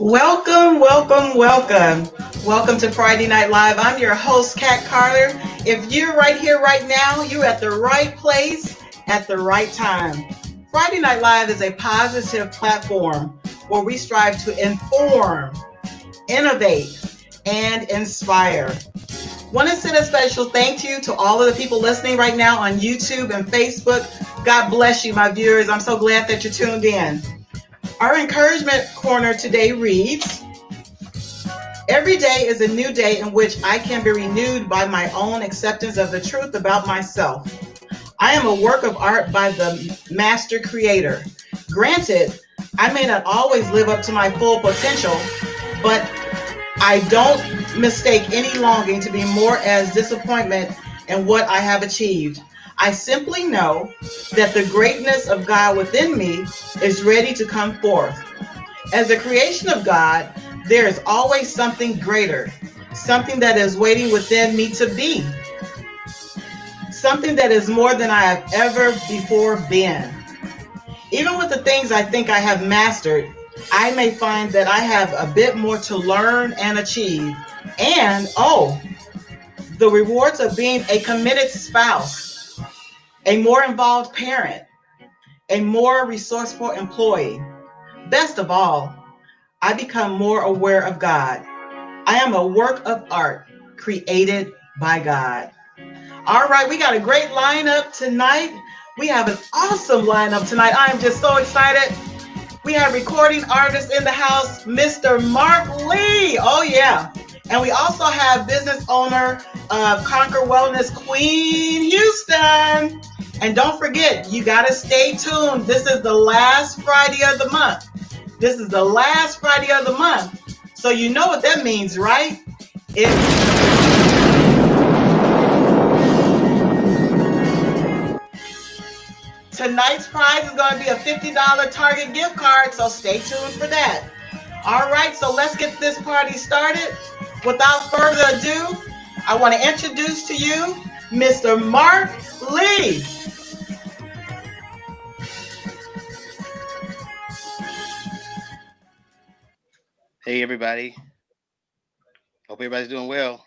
Welcome, welcome, welcome. Welcome to Friday Night Live. I'm your host, Kat Carter. If you're right here, right now, you're at the right place at the right time. Friday Night Live is a positive platform where we strive to inform, innovate, and inspire. Want to send a special thank you to all of the people listening right now on YouTube and Facebook. God bless you, my viewers. I'm so glad that you're tuned in. Our encouragement corner today reads, every day is a new day in which I can be renewed by my own acceptance of the truth about myself. I am a work of art by the master creator. Granted, I may not always live up to my full potential, but I don't mistake any longing to be more as disappointment in what I have achieved. I simply know that the greatness of God within me is ready to come forth. As a creation of God, there is always something greater, something that is waiting within me to be, something that is more than I have ever before been. Even with the things I think I have mastered, I may find that I have a bit more to learn and achieve. And, the rewards of being a committed spouse, a more involved parent, a more resourceful employee. Best of all, I become more aware of God. I am a work of art created by God. All right, we got a great lineup tonight. We have an awesome lineup tonight. I am just so excited. We have recording artist in the house, Mr. Mark Lee. Oh, yeah. And we also have business owner of Conquer Wellness, Queen Houston. And don't forget, you got to stay tuned. This is the last Friday of the month. This is the last Friday of the month. So you know what that means, right? Tonight's prize is going to be a $50 Target gift card, so stay tuned for that. All right, so let's get this party started. Without further ado, I want to introduce to you Mr. Mark Lee. Hey, everybody. Hope everybody's doing well.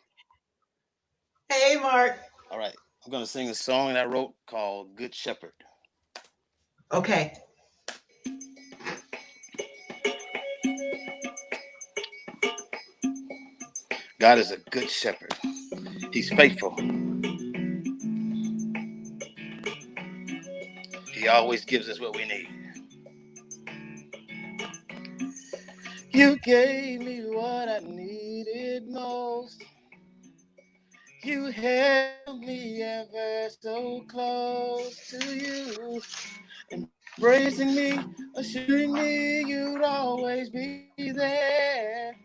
Hey, Mark. All right. I'm going to sing a song that I wrote called Good Shepherd. Okay. God is a good shepherd. He's faithful. He always gives us what we need. You gave me what I needed most. You held me ever so close to you, embracing me, assuring me you'd always be there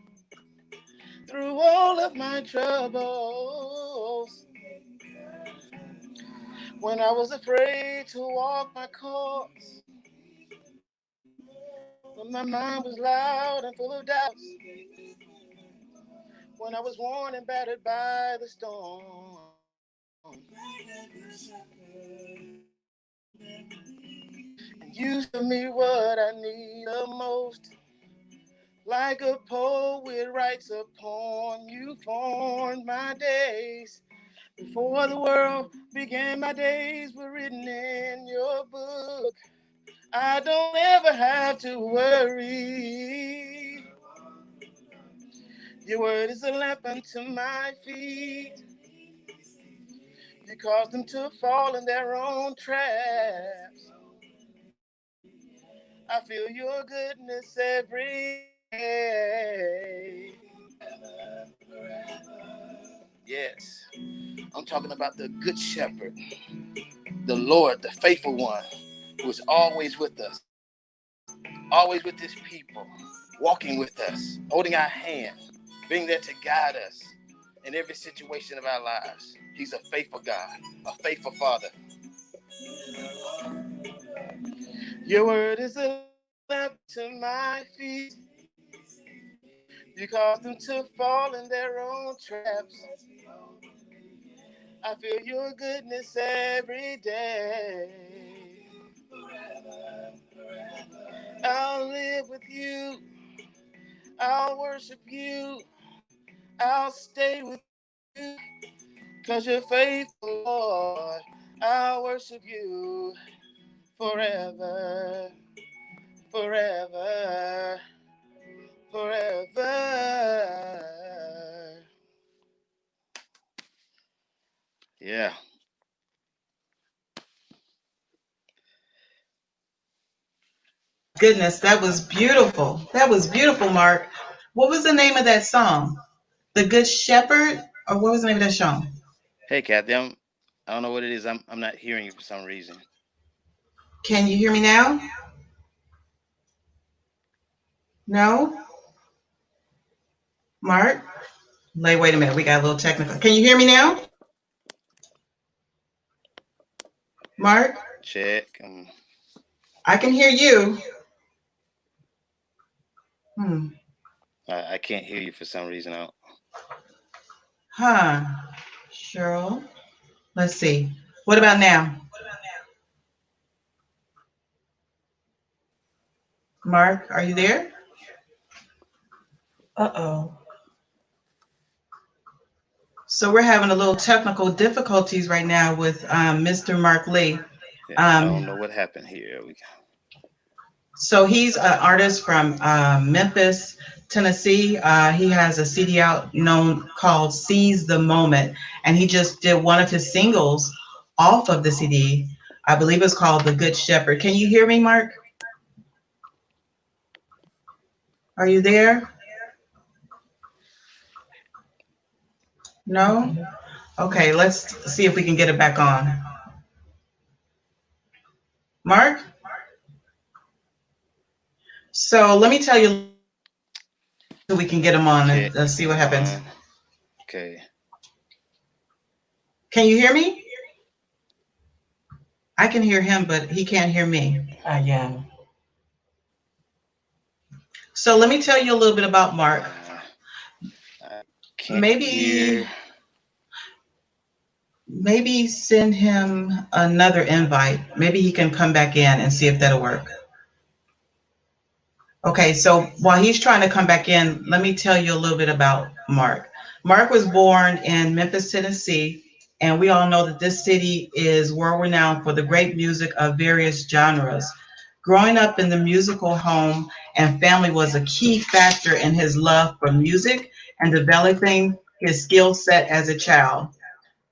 through all of my troubles. When I was afraid to walk my course, when my mind was loud and full of doubts, when I was worn and battered by the storm, and you showed me what I need the most. Like a poet writes a poem, you formed my days. Before the world began, my days were written in your book. I don't ever have to worry. Your word is a lamp unto my feet. You cause them to fall in their own traps. I feel your goodness every day. Yes, I'm talking about the good shepherd, the Lord, the faithful one, who is always with us, always with his people, walking with us, holding our hand, being there to guide us in every situation of our lives. He's a faithful God, a faithful Father. Your word is a lamp to my feet. You cause them to fall in their own traps. I feel your goodness every day. I'll live with you. worship you. I'll stay with you, 'cause you're faithful, Lord. I'll worship you forever, forever, forever. Yeah. Goodness, that was beautiful. That was beautiful, Mark. What was the name of that song? The Good Shepherd? Or what was the name of that song? Hey, Kathy, I don't know what it is. I'm not hearing you for some reason. Can you hear me now? No? Mark? Wait a minute. We got a little technical. Can you hear me now? Mark? Check. I can hear you. I can't hear you for some reason. Huh. Cheryl? Let's see. What about now? Mark, are you there? Uh-oh. So we're having a little technical difficulties right now with Mr. Mark Lee. Yeah, I don't know what happened here. So he's an artist from Memphis, Tennessee. He has a CD out known called Seize the Moment, and he just did one of his singles off of the CD. I believe it's called The Good Shepherd. Can you hear me, Mark? Are you there? No? Okay, let's see if we can get it back on. Mark? So let me tell you so we can get him on and let's see what happens. Okay. Can you hear me? I can hear him, but he can't hear me. Yeah. So let me tell you a little bit about Mark. I can't hear. Maybe send him another invite. Maybe he can come back in and see if that'll work. Okay, so while he's trying to come back in, let me tell you a little bit about Mark. Mark was born in Memphis, Tennessee, and we all know that this city is world renowned for the great music of various genres. Growing up in the musical home and family was a key factor in his love for music and developing his skill set as a child.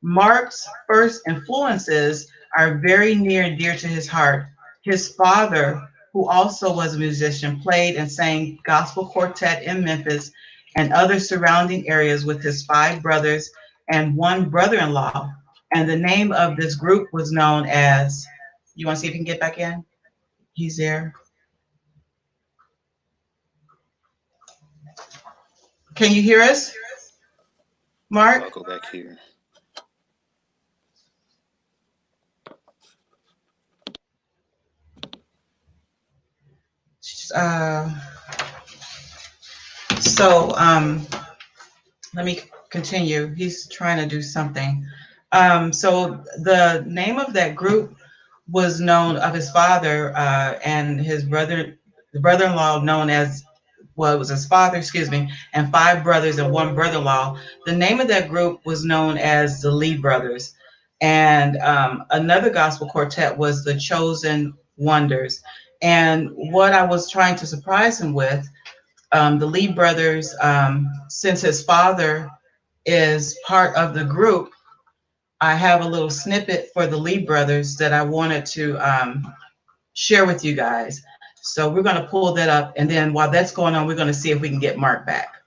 Mark's first influences are very near and dear to his heart. His father, who also was a musician, played and sang gospel quartet in Memphis and other surrounding areas with his 5 brothers and 1 brother-in-law. And the name of this group was known as, you want to see if he can get back in? He's there. Can you hear us, Mark? I'll go back here. Let me continue. He's trying to do something. So the name of that group was known of his father and his brother, the brother-in-law known as, well, it was his father, excuse me, and 5 brothers and 1 brother-in-law. The name of that group was known as the Lee Brothers. And another gospel quartet was the Chosen Wonders. And what I was trying to surprise him with, the Lee Brothers, since his father is part of the group, I have a little snippet for the Lee Brothers that I wanted to share with you guys. So we're going to pull that up. And then while that's going on, we're going to see if we can get Mark back.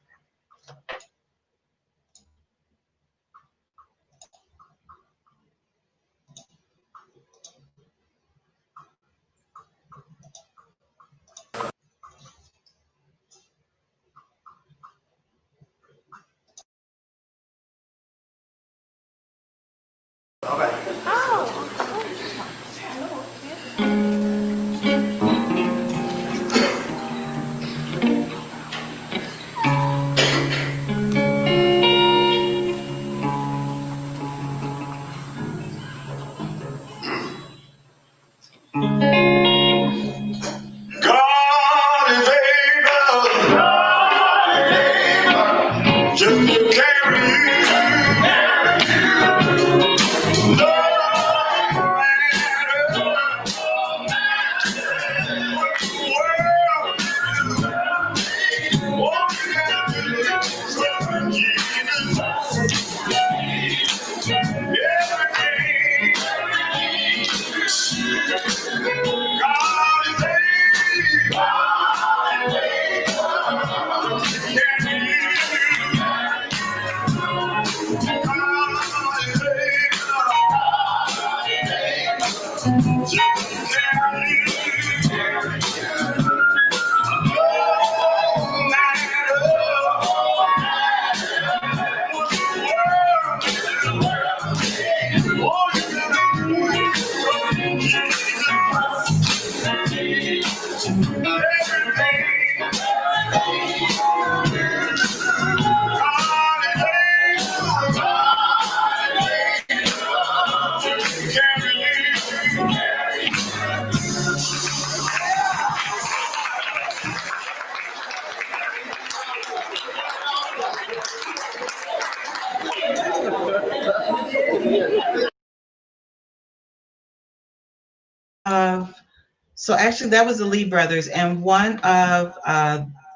So actually, that was the Lee brothers, and one of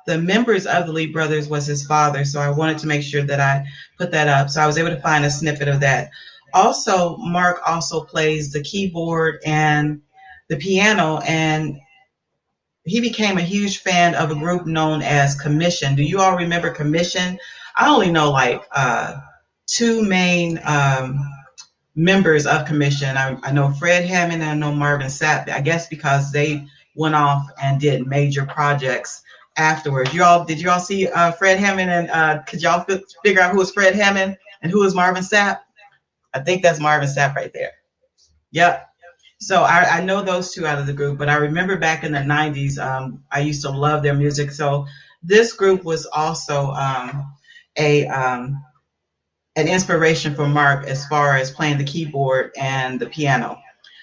the members of the Lee brothers was his father. So I wanted to make sure that I put that up. So I was able to find a snippet of that. Also, Mark also plays the keyboard and the piano, and he became a huge fan of a group known as Commission. Do you all remember Commission? I only know like two main members of Commission. I know Fred Hammond and I know Marvin Sapp. I guess because they went off and did major projects afterwards. Did you all see Fred Hammond, and could y'all figure out who was Fred Hammond and who was Marvin Sapp? I think that's Marvin Sapp right there. Yep. So I know those two out of the group, but I remember back in the 90s, I used to love their music. So this group was also a an inspiration for Mark as far as playing the keyboard and the piano.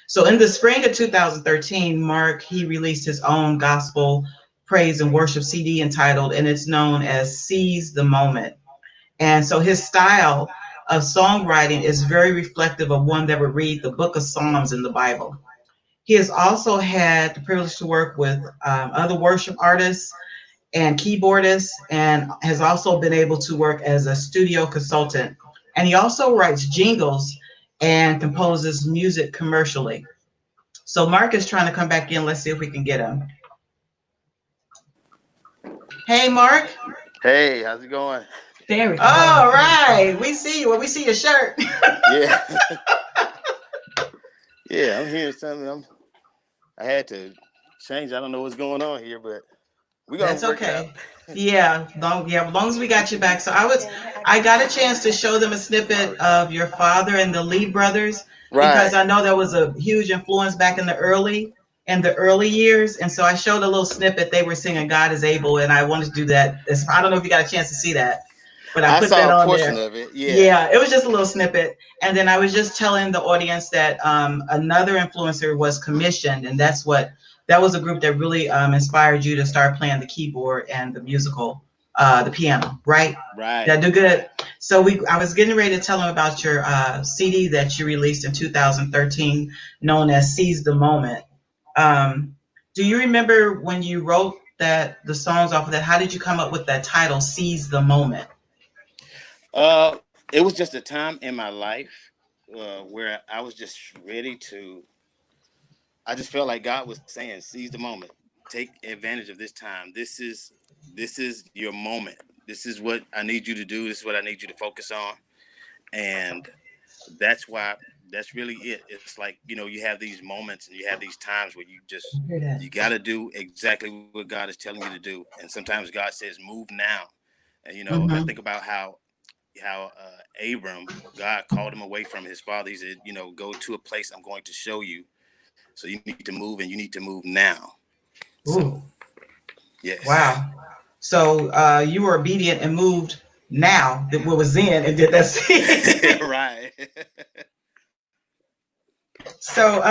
So in the spring of 2013, Mark, he released his own gospel praise and worship CD entitled, and it's known as Seize the Moment. And so his style of songwriting is very reflective of one that would read the book of Psalms in the Bible. He has also had the privilege to work with other worship artists and keyboardists, and has also been able to work as a studio consultant. And he also writes jingles and composes music commercially. So Mark is trying to come back in. Let's see if we can get him. Hey, Mark. Hey, how's it going? There we go. All right. We see you. Well, we see your shirt. Yeah. Yeah, I'm hearing something. I had to change. I don't know what's going on here, but we're gonna That's work it okay. out. Yeah, as long as we got you back. So I got a chance to show them a snippet of your father and the Lee brothers because Right. I know that was a huge influence back in the early years, and so I showed a little snippet. They were singing "God Is Able," and I wanted to do that. I don't know if you got a chance to see that, but I I put that saw a on portion there. of it. Yeah. Yeah, it was just a little snippet, and then I was just telling the audience that another influencer was commissioned, and that was a group that really inspired you to start playing the keyboard and the musical, the piano, right? Right. That do good. So I was getting ready to tell them about your CD that you released in 2013, known as "Seize the Moment." Do you remember when you wrote the songs off of that? How did you come up with that title, "Seize the Moment"? It was just a time in my life where I was just ready to. I just felt like God was saying, "Seize the moment. Take advantage of this time. This is your moment. This is what I need you to do. This is what I need you to focus on." And that's why that's really it. It's like, you have these moments and you have these times where you got to do exactly what God is telling you to do. And sometimes God says, "Move now." And I think about how Abram, God called him away from his father. He said, "Go to a place I'm going to show you. So you need to move, and you need to move now." Ooh. So yes. Wow. So you were obedient and moved now that what was then and did that. Right. So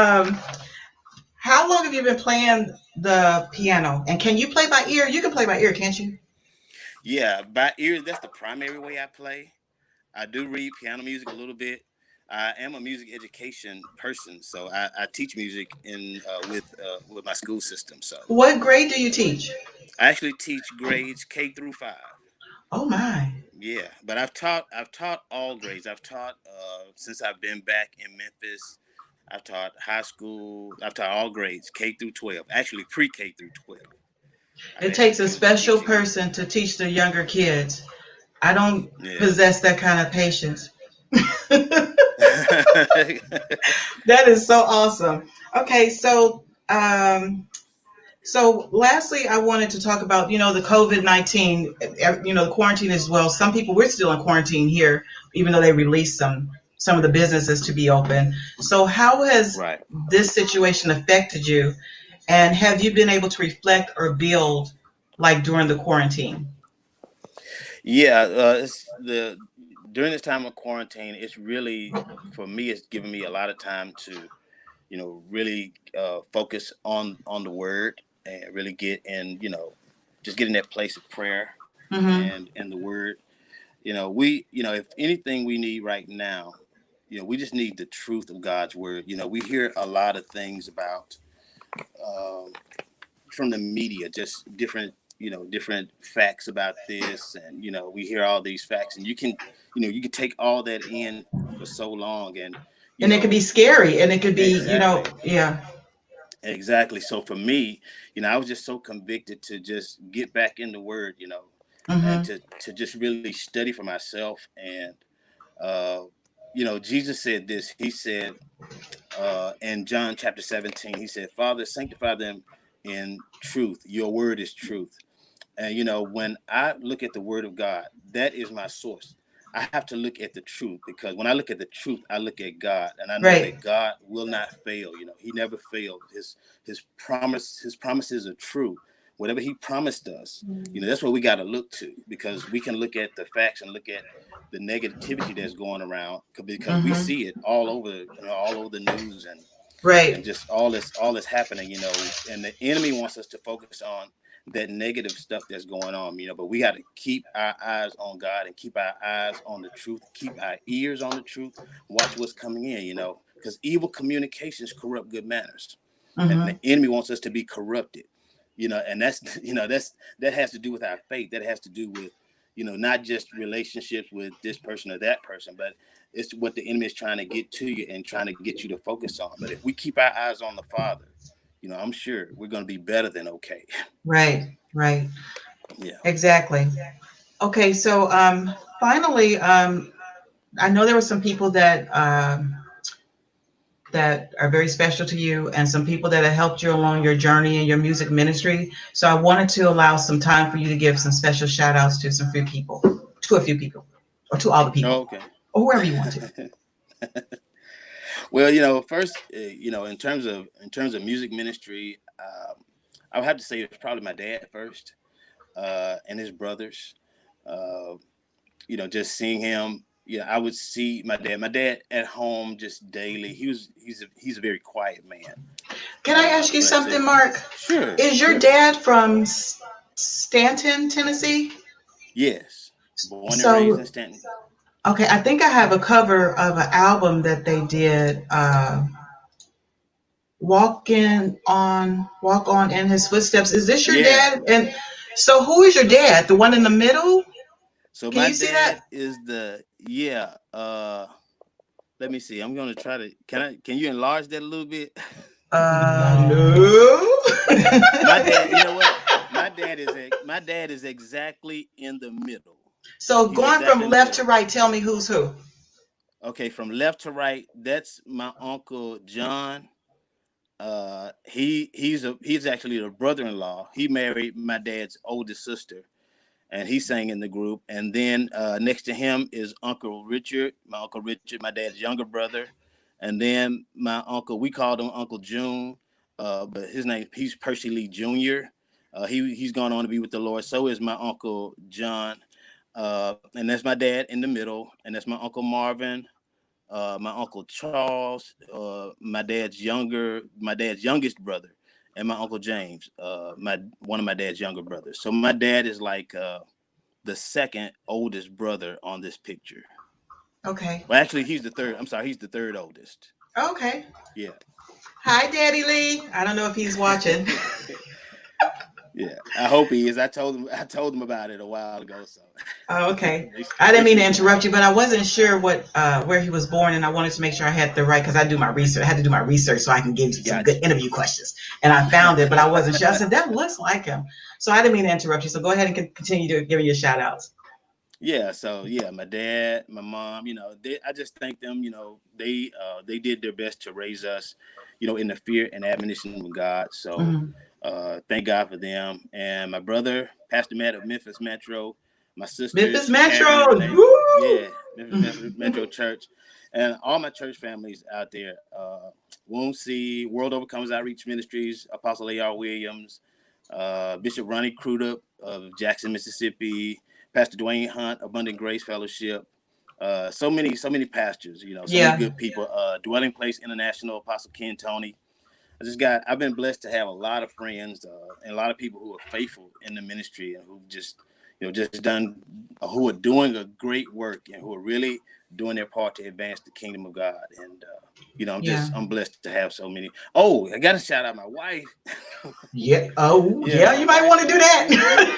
how long have you been playing the piano? And can you play by ear? You can play by ear, can't you? Yeah, by ear, that's the primary way I play. I do read piano music a little bit. I am a music education person, so I teach music with my school system. So What grade do you teach? I actually teach grades K through 5. Oh my. Yeah, but I've taught all grades. I've taught since I've been back in Memphis. I've taught high school. I've taught all grades K through 12. Actually, pre-K through 12. I've It had the takes a privilege of special teaching. person to teach the younger kids. I don't Yeah. possess that kind of patience. That is so awesome. Okay, so lastly, I wanted to talk about, the COVID-19, the quarantine as well. Some people, we're still in quarantine here, even though they released some of the businesses to be open. So how has Right. this situation affected you? And have you been able to reflect or build like during the quarantine? Yeah, it's the during this time of quarantine, it's really for me. It's given me a lot of time to, really focus on the word and really get in, just get in that place of prayer Mm-hmm. and the word. If anything we need right now, we just need the truth of God's word. We hear a lot of things about um, from the media, just different facts about this, and we hear all these facts, and you can take all that in for so long, and you And it could know be scary, and it could be, exactly. yeah. Exactly. So for me, I was just so convicted to just get back in the word, and Mm-hmm. to just really study for myself. And uh, Jesus said this. He said in John chapter 17, he said, "Father, sanctify them in truth. Your word is truth." And when I look at the word of God, that is my source. I have to look at the truth, because when I look at the truth, I look at God, and I know Right. that God will not fail. He never failed. His promises are true. Whatever he promised us, that's what we got to look to, because we can look at the facts and look at the negativity that's going around, because we Mm-hmm. see it all over, all over the news, and Right. just all that's happening, and the enemy wants us to focus on that negative stuff that's going on, but we got to keep our eyes on God and keep our eyes on the truth, keep our ears on the truth, watch what's coming in, because evil communications corrupt good manners, and the Mm-hmm. enemy wants us to be corrupted, and that's that has to do with our faith, that has to do with not just relationships with this person or that person, but it's what the enemy is trying to get to you and trying to get you to focus on. But if we keep our eyes on the Father, I'm sure we're going to be better than okay. Right. Right. Yeah. Exactly. Okay. So, finally, I know there were some people that are very special to you, and some people that have helped you along your journey in your music ministry. So I wanted to allow some time for you to give some special shout outs to a few people, or to all the Oh, people, okay. or whoever you want to. Well, first, in terms of music ministry, I would have to say it's probably my dad first, and his brothers. Uh, just seeing him. I would see my dad. My dad at home just daily. He's a very quiet man. Can I ask you But something, Mark? sure, Is your sure. dad from Stanton, Tennessee? Yes, born and raised in So, Stanton. okay, I think I have a cover of an album that they did. Walk on in his footsteps. Is this your Yeah. dad? And so, who is your dad? The one in the middle? So Can my you see that? dad is the yeah. Let me see. I'm gonna try to. Can you enlarge that a little bit? No. My dad. You know what? My dad is exactly in the middle. So, He's going exactly from in the left to middle. right, tell me who's who. Okay, from left to right, that's my uncle John. He's actually the brother-in-law. He married my dad's oldest sister, and he sang in the group. And then next to him is Uncle Richard, my dad's younger brother. And then my uncle, we called him Uncle June, but his name, he's Percy Lee Jr. He's gone on to be with the Lord. So is my Uncle John. And that's my dad in the middle. And that's my Uncle Marvin, my Uncle Charles, my dad's youngest brother, and my Uncle James, my one of my dad's younger brothers. So my dad is like the second oldest brother on this picture. Okay. Well, actually, he's the third. I'm sorry, he's the third oldest. Okay. Yeah. Hi, Daddy Lee. I don't know if he's watching. Yeah. I hope he is. I told him about it a while ago. So Oh, okay. they I they didn't mean to should be interrupt you, watching. but I wasn't sure what where he was born, and I wanted to make sure I had the right because I do my research. I had to do my research so I can give you some good Gotcha. interview questions. And I found it, but I wasn't sure. I said that looks like him, so I didn't mean to interrupt you. So go ahead and continue to give me your shout outs. Yeah, so yeah, my dad, my mom, I just thank them. They did their best to raise us, in the fear and admonition of God. So Mm-hmm. thank God for them. And my brother, Pastor Matt of Memphis Metro, my Memphis sisters, Patty, Metro. Renee. Woo! Yeah, Memphis Metro Church. And all my church families out there. Womb C, World Overcomes Outreach Ministries, Apostle A.R. Williams, Bishop Ronnie Crudup of Jackson, Mississippi, Pastor Dwayne Hunt, Abundant Grace Fellowship. So many pastors, so many Yeah, good people. Dwelling Place International, Apostle Ken Tony. I've been blessed to have a lot of friends and a lot of people who are faithful in the ministry and who just done, who are doing a great work and who are really doing their part to advance the kingdom of God. And, yeah, I'm blessed to have so many. Oh, I got to shout out my wife. yeah. Oh, Yeah, yeah. my You might wife want to and do my that. children.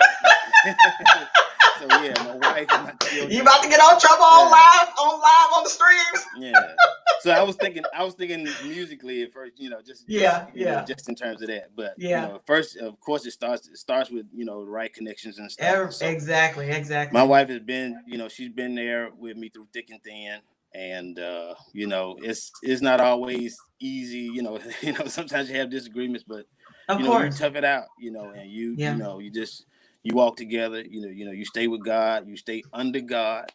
So yeah, my wife and my You children. about to get on trouble Yeah. on the streams. Yeah. So I was thinking musically at first, Yeah, yeah, just in terms of that. But yeah. first, of course, it starts with the right connections and stuff. And so Exactly, my exactly. wife has been, she's been there with me through thick and thin. And it's not always easy. Sometimes you have disagreements, but Of you course. tough it out. And Yeah. you walk together. You stay with God. You stay under God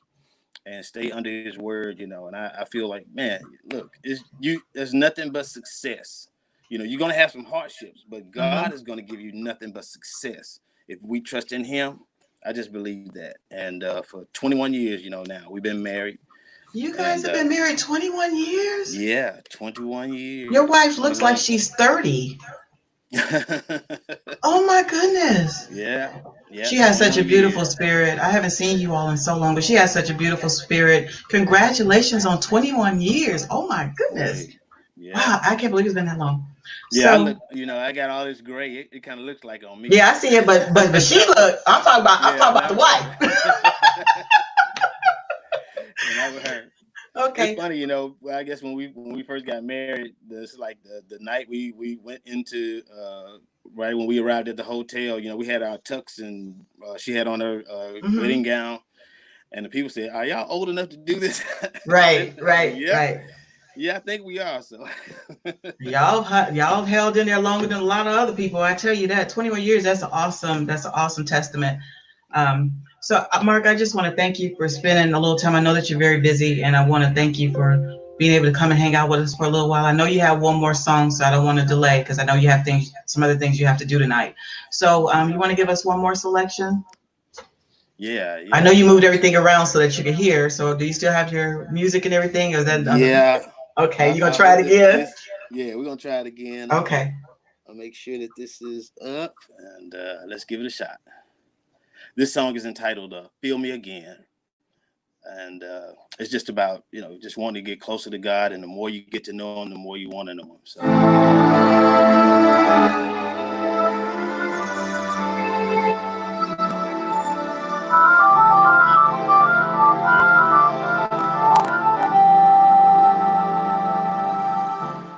and stay under his word, and I feel like, man, look, there's nothing but success. You're gonna have some hardships, but God Hmm. is gonna give you nothing but success if we trust in him. I just believe that. And for 21 years, now we've been married. You guys And have been married 21 years? yeah, 21 Your years, wife looks like 21. she's 30. Oh my goodness. Yeah, yeah, She has such a 21 beautiful years. spirit. I haven't seen you all in so long, but she has such a beautiful spirit. Congratulations on 21 years. Oh my goodness. Hey, yeah. Wow, I can't believe it's been that long. Yeah, I So, look, I got all this gray. It kind of looks like on me. yeah, I see it, but she look. I'm Yeah, talking about not the with her. wife. Yeah, not with her. It's Okay. funny, well, I guess when we first got married, this like the night we went into right when we arrived at the hotel, we had our tux and she had on her wedding Hmm. gown, and the people said, "Are y'all old enough to do this?" Right, And I said, right, "Yep, right. yeah, I think we are." So Y'all held in there longer than a lot of other people. I tell you that. 21 years. That's an awesome testament. Mark, I just want to thank you for spending a little time. I know that you're very busy, and I want to thank you for being able to come and hang out with us for a little while. I know you have one more song, so I don't want to delay because I know you have some other things you have to do tonight. So, you want to give us one more selection? yeah, I know yeah, you moved everything around so that you could hear. So, do you still have your music and everything? Or is that yeah. okay? You gonna I try hope it again? yeah, we're gonna try it again. Okay. I'll make sure that this is up, and let's give it a shot. This song is entitled "Feel Me Again." And it's just about just wanting to get closer to God, and the more you get to know him, the more you want to know him. So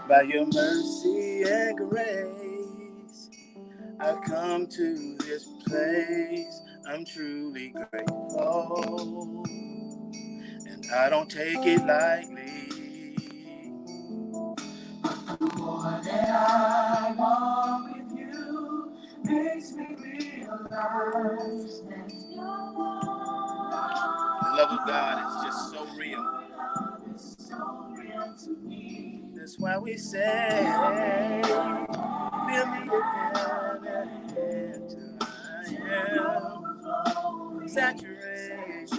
by your mercy and grace, I've come to this place. I'm truly grateful, and I don't take it lightly. More that I walk with you makes me realize that the love of God is just so real. It's so real to me. That's why we say, feel me again till I am saturated.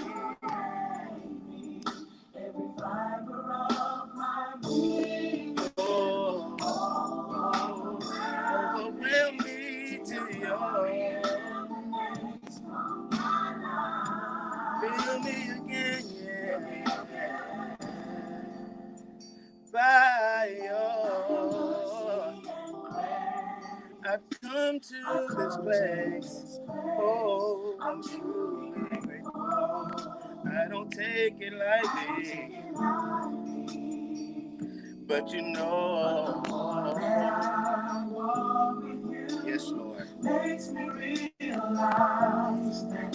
Every fiber of my being. Overwhelm me to your feel me again, yeah. By your I've come to this place. Oh, I'm truly grateful. I don't take it lightly, but yes, Lord, makes me realize that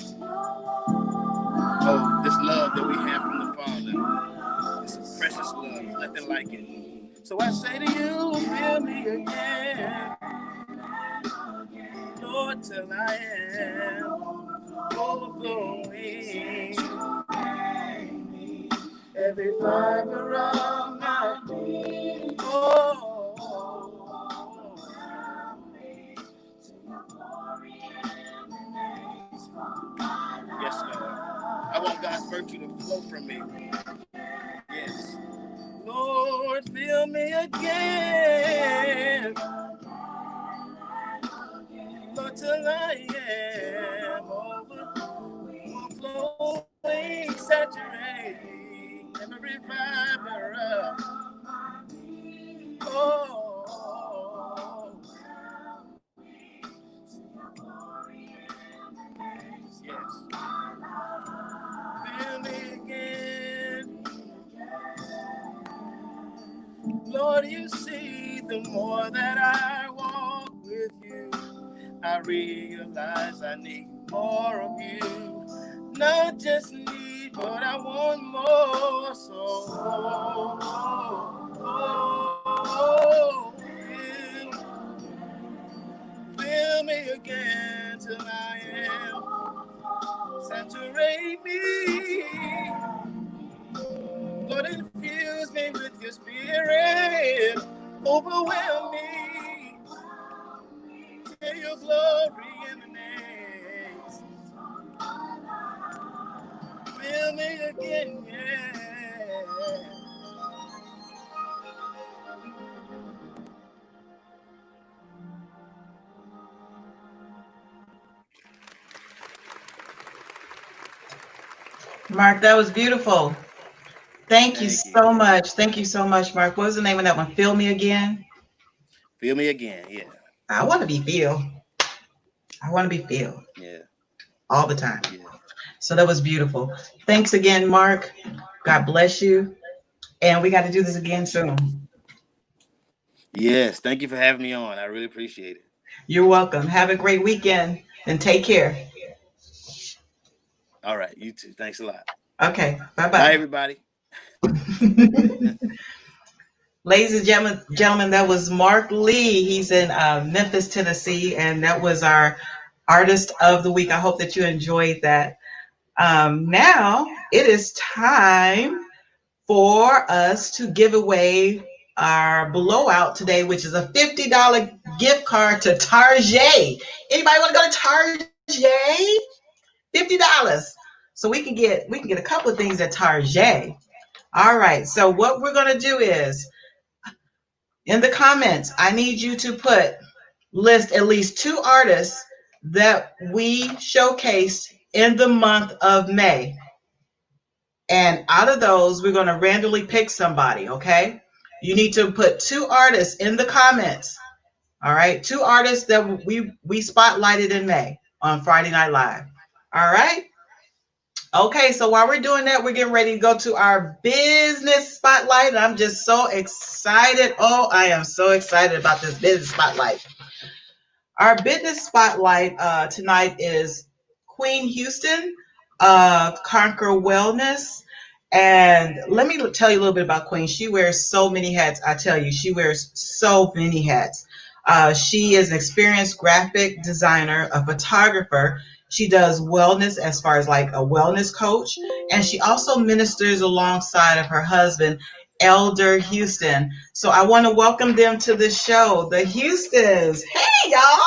this love that we have from the Father, it's a precious love, nothing like it. So I say to you, feel me again, Lord, till I am. overflowing. Every fiber of my being. Oh, yes, Lord. I want God's virtue to flow from me. Yes. Lord, fill me again. Lord, till I am overflowing, saturating every fiber of. Oh, yes. Fill me again. Lord, you see, the more that I walk with you, I realize I need more of you. Not just need, but I want more. So, fill me again till I am. Saturate me. Lord, infuse me with your spirit. Overwhelm me. Share your glory in the names. Fill me again, yeah. Mark, that was beautiful. Thank you Thank you. so much. Thank you so much, Mark. What was the name of that one? Feel Me Again? Feel me again, yeah. I want to be feel. I want to be feel Yeah. all the time. Yeah. So that was beautiful. Thanks again, Mark. God bless you. And we got to do this again soon. Yes. Thank you for having me on. I really appreciate it. You're welcome. Have a great weekend and take care. All right. You too. Thanks a lot. Okay. Bye Bye, bye. everybody. Ladies and gentlemen, that was Mark Lee. He's in Memphis, Tennessee, and that was our Artist of the Week. I hope that you enjoyed that. Now it is time for us to give away our blowout today, which is a $50 gift card to Target. Anybody want to go to Target? $50. So we can get a couple of things at Target. All right. So what we're going to do is in the comments, I need you to list at least 2 artists that we showcased in the month of May. And out of those, we're going to randomly pick somebody, okay? You need to put 2 artists in the comments. All right? 2 artists that we spotlighted in May on Friday Night Live. All right? Okay, so while we're doing that, we're getting ready to go to our business spotlight. And I'm just so excited. Oh, I am so excited about this business spotlight. Our business spotlight tonight is Queen Houston, Conquer Wellness. And let me tell you a little bit about Queen. She wears so many hats. I tell you, she wears so many hats. She is an experienced graphic designer, a photographer. She does wellness as far as like a wellness coach. And she also ministers alongside of her husband, Elder Houston. So I want to welcome them to the show, the Houstons. Hey, y'all.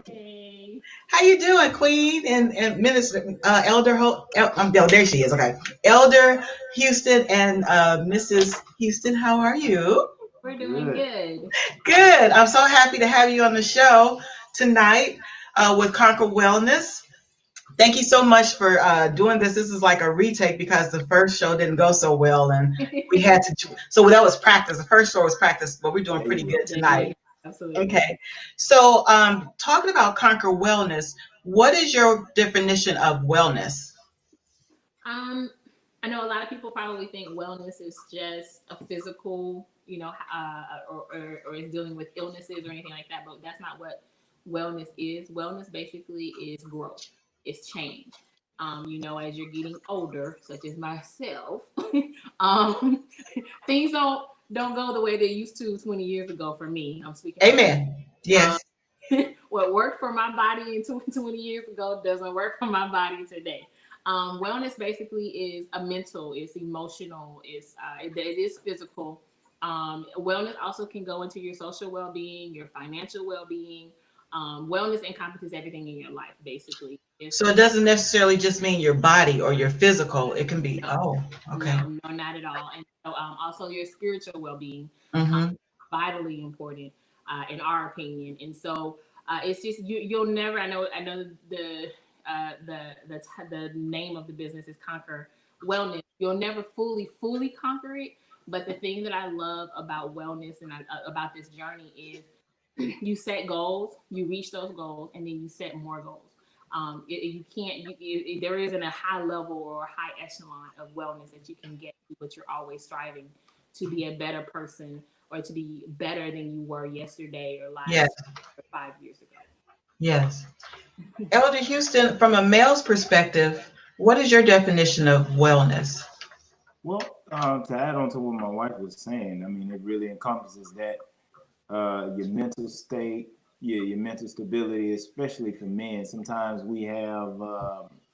Hey. How you doing, Queen and Minister Elder? Oh, there she is. Okay, Elder Houston and Mrs. Houston. How are you? We're doing good. Good. I'm so happy to have you on the show tonight with Conquer Wellness. Thank you so much for doing this. This is like a retake because the first show didn't go so well, and we had to. So that was practice. The first show was practice, but we're doing pretty good tonight. Absolutely. Okay. So, talking about Conquer Wellness, what is your definition of wellness? Um, I know a lot of people probably think wellness is just a physical, or is dealing with illnesses or anything like that, but that's not what wellness is. Wellness basically is growth, it's change. As you're getting older, such as myself, um, things don't go the way they used to 20 years ago for me. I'm speaking for myself. Amen. Yes. what worked for my body 20 years ago doesn't work for my body today. Wellness basically is a mental, it's emotional, it is physical. Wellness also can go into your social well-being, your financial well-being. Wellness encompasses everything in your life, basically. So it doesn't necessarily just mean your body or your physical. It can be, No, oh, okay. no, not at all. And so, also your spiritual well-being, um, Mm-hmm. vitally important, in our opinion. And so, it's just you'll never. I know the name of the business is Conquer Wellness. You'll never fully conquer it. But the thing that I love about wellness and about this journey is you set goals, you reach those goals, and then you set more goals. You can't. There isn't a high level or a high echelon of wellness that you can get to, but you're always striving to be a better person or to be better than you were yesterday or Yes, last or 5 years ago. yes. Elder Houston, from a male's perspective, what is your definition of wellness? Well, to add on to what my wife was saying, I mean, it really encompasses that your mental state, your mental stability, especially for men. Sometimes we have,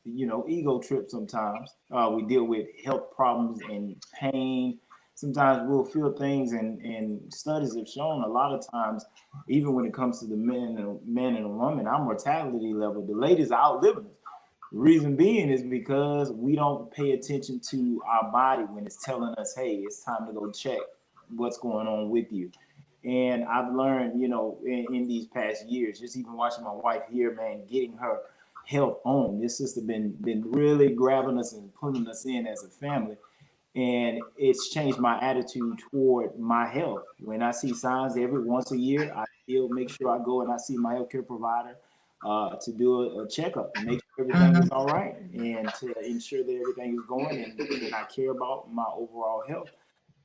ego trips. Sometimes we deal with health problems and pain. Sometimes we'll feel things, and studies have shown a lot of times, even when it comes to the man and a woman, our mortality level, the ladies are outliving us. The reason being is because we don't pay attention to our body when it's telling us, hey, it's time to go check what's going on with you. And I've learned, in these past years, just even watching my wife here, man, getting her health on. This sister been really grabbing us and pulling us in as a family, and it's changed my attitude toward my health. When I see signs every once a year, I still make sure I go and I see my healthcare provider to do a checkup, make sure everything Mm-hmm. is all right, and to ensure that everything is going and I care about my overall health.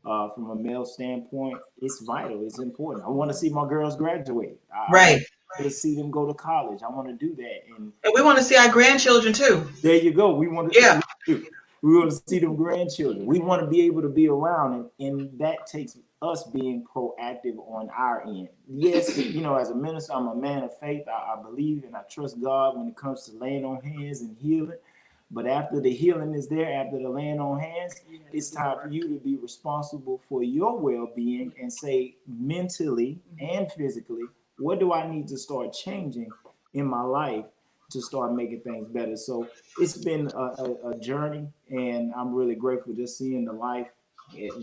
From a male standpoint, it's vital. It's important. I want to see my girls graduate. I want Right. to see them go to college. I want to do that. And And we want to see our grandchildren too. there you go. We want Yeah. to we want to see them grandchildren. We want to be able to be around, and that takes us being proactive on our end. Yes, as a minister, I'm a man of faith. I believe and I trust God when it comes to laying on hands and healing. But after the healing is there, after the laying on hands, it's time for you to be responsible for your well-being and say mentally and physically, what do I need to start changing in my life to start making things better? So it's been a journey, and I'm really grateful just seeing the life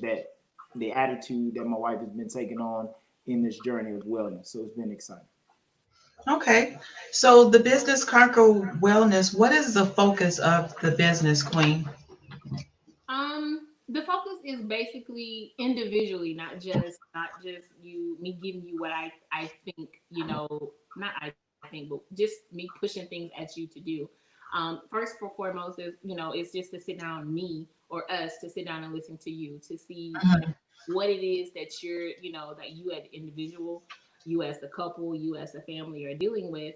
that the attitude that my wife has been taking on in this journey of wellness. So it's been exciting. Okay. So the business Conquer Wellness, what is the focus of the business, Queen? The focus is basically individually, not just me giving you what I think, not I think, but just me pushing things at you to do. First for foremost is, it's just to sit down, me or us to sit down and listen to you to see, Mhm. what it is that that you as an individual, you as the couple, you as a family are dealing with.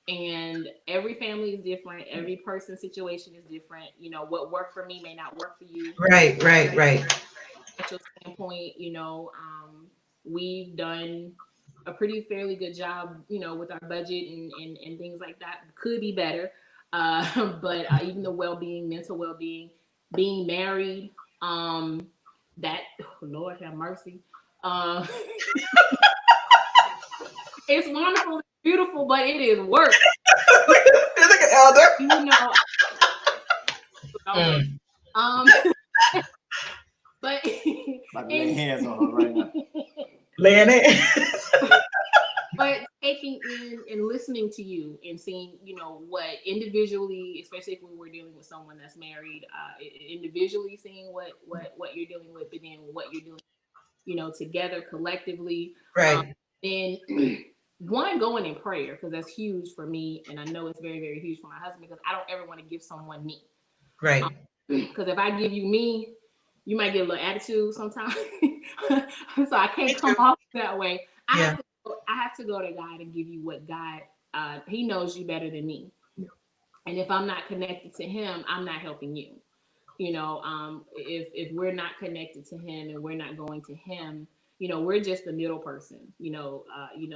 And every family is different. Every person's situation is different. What worked for me may not work for you. Right, right, right. Financial standpoint, we've done a pretty fairly good job, with our budget and things like that. Could be better. But even the well-being, mental well-being, being married, that oh, Lord have mercy. Uh, it's wonderful, it's beautiful, but it is work. Look at Elder. You know, I went. Mm. Um, but About to lay and hands on her right now. Laying it. but taking in and listening to you and seeing, what individually, especially if we were dealing with someone that's married, individually seeing what you're dealing with, but then what you're doing, together collectively. Um, Right, then one going in prayer because that's huge for me, and I know it's very very huge for my husband because I don't ever want to give someone me. right. Because if I give you me, you might get a little attitude sometimes. So I Me can't too. come off that way. Yeah. I have to go to God and give you what God He knows you better than me. And if I'm not connected to Him, I'm not helping you. If we're not connected to Him and we're not going to Him, we're just the middle person.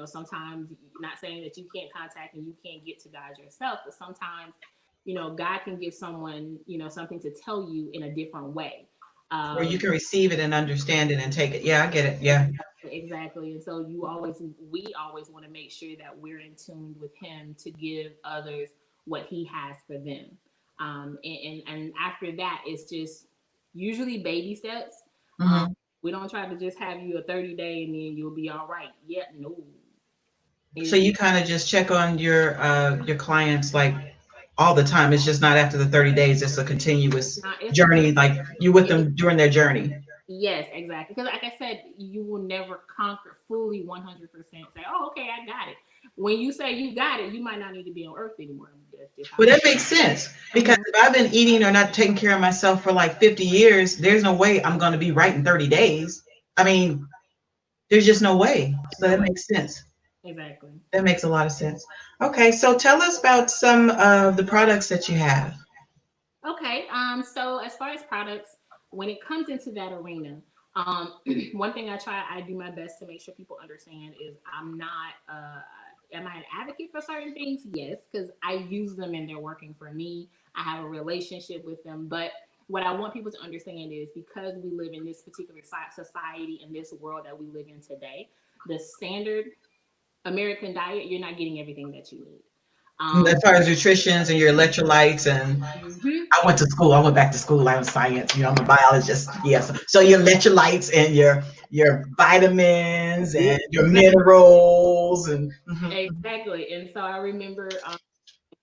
Sometimes, not saying that you can't contact and you can't get to God yourself, but sometimes, God can give someone, something to tell you in a different way. Where you Um, can receive it and understand it and take it. Yeah, I get it. Yeah. exactly. And so we always want to make sure that we're in tune with Him to give others what He has for them. And after that, it's just usually baby steps. Um, Hmm. we don't try to just have you a 30-day and then you'll be all right. Yeah, no. So It's you kind of just check on your clients like all the time. It's just not after the 30 days. It's a continuous not. It's a journey. Like you with it, them during their journey. yes, exactly. Because like I said, you will never conquer fully 100%. Say, oh, okay, I got it. When you say you got it, you might not need to be on Earth anymore. That's just how Well, it that makes sense because is. if I've been eating or not taking care of myself for like 50 years, there's no way I'm going to be right in 30 days. I mean, there's just no way. So No that way. makes sense. Exactly. That makes a lot of sense. Okay, so tell us about some of the products that you have. Okay. So as far as products, when it comes into that arena, one thing I do my best to make sure people understand is I'm not. Am I an advocate for certain things? Yes, because I use them and they're working for me. I have a relationship with them, but what I want people to understand is because we live in this particular society in this world that we live in today, the standard American diet, you're not getting everything that you need. As Um, far as nutritions and your electrolytes and mhm. I went to school. I went back to school. I was science. I'm a biologist. Yes. So your electrolytes and your vitamins and your Exactly. minerals and mhm. Exactly. And so I remember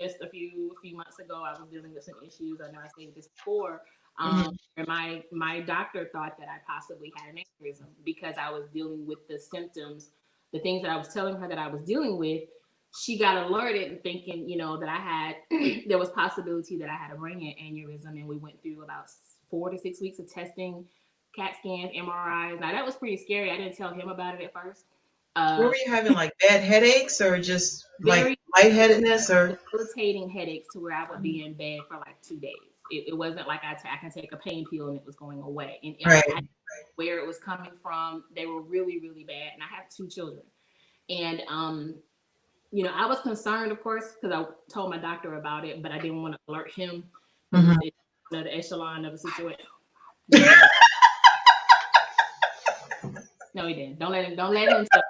just a few months ago, I was dealing with some issues. I know I stated this before. Mhm. Where my doctor thought that I possibly had an aneurysm because I was dealing with the symptoms, the things that I was telling her that I was dealing with. She got alerted and thinking, that I had there was possibility that I had a brain aneurysm, and we went through about 4 to 6 weeks of testing, CAT scans, MRIs. Now that was pretty scary. I didn't tell him about it at first. What Uh, were you having, like bad headaches or just like very lightheadedness or debilitating headaches to where I would be in bed for like 2 days. It wasn't like I can take a pain pill and it was going away. And I right? where it was coming from. They were really, really bad. And I have 2 children. And I was concerned, of course, because I told my doctor about it, but I didn't want to alert him because Mhm. it's another echelon of a situation. He never did. No, he didn't. Don't let him tell.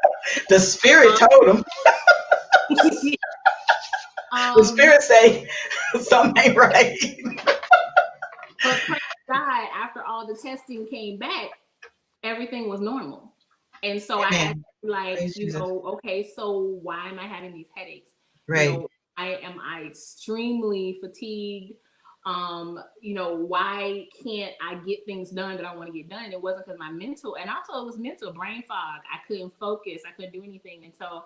The spirit Um, told him. The um, spirit say something ain't right. but praise God, after all the testing came back, everything was normal. And so I had Amen. to like, Praise Jesus. okay, so why am I having these headaches? You Right. know, I extremely fatigued? Why can't I get things done that I want to get done? And it wasn't because my mental, and also it was mental brain fog. I couldn't focus. I couldn't do anything. And so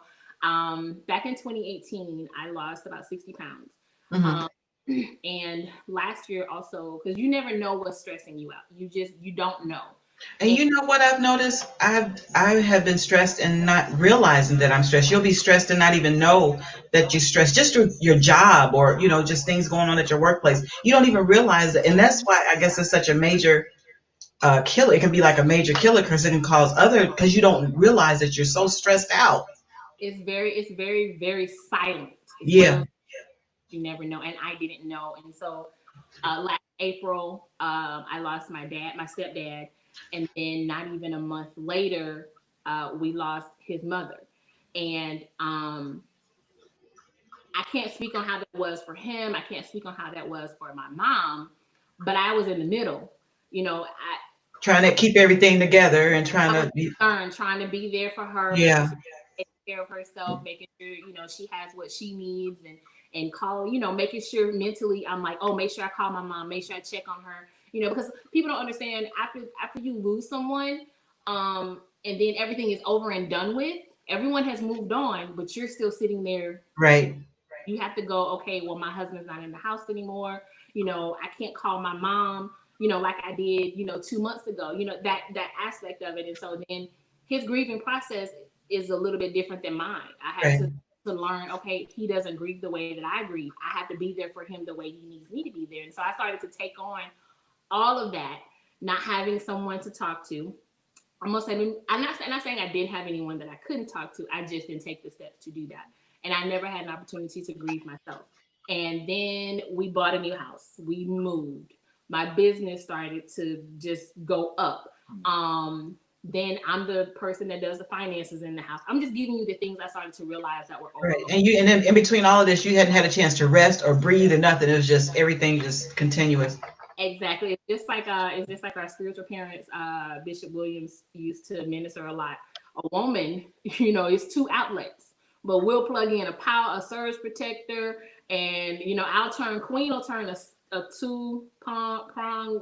back in 2018, I lost about 60 pounds. Hmm. Um, and last year also, because you never know what's stressing you out. You don't know. And And you know what I've noticed? I have been stressed and not realizing that I'm stressed. You'll be stressed and not even know that you're stressed just through your job or just things going on at your workplace. You don't even realize it, and that's why I guess it's such a major killer. It can be like a major killer because it can cause other because you don't realize that you're so stressed out. it's very, very silent. It's one of Yeah. those you never know, and I didn't know. And so last April, I lost my stepdad, and then not even a month later, we lost his mother. And I can't speak on how that was for him. I can't speak on how that was for my mom, but I was in the middle. Trying to keep everything together and trying I was to be, concerned, trying to be there for her, making yeah, sure she takes care of herself, making sure she has what she needs, and call, making sure mentally I'm like, oh, make sure I call my mom, make sure I check on her, because people don't understand after you lose someone, and then everything is over and done with. Everyone has moved on, but you're still sitting there. right. You have to go, okay, well, my husband's not in the house anymore. I can't call my mom, like I did, 2 months ago, that aspect of it. And so then his grieving process is a little bit different than mine. I had Right. to learn, okay, he doesn't grieve the way that I grieve. I have to be there for him the way he needs me to be there. And so I started to take on all of that, not having someone to talk to, I'm gonna say I'm not saying I didn't have anyone that I couldn't talk to. I just didn't take the steps to do that, and I never had an opportunity to grieve myself. And then we bought a new house. We moved. My business started to just go up. Then I'm the person that does the finances in the house. I'm just giving you the things I started to realize that were Right. overlooked. And then in between all of this, you hadn't had a chance to rest or breathe or nothing. It was just everything just continuous. Exactly. It's just like our spiritual parents, Bishop Williams used to minister a lot. A woman, is two outlets. But we'll plug in a surge protector, and Queen will turn a two prong,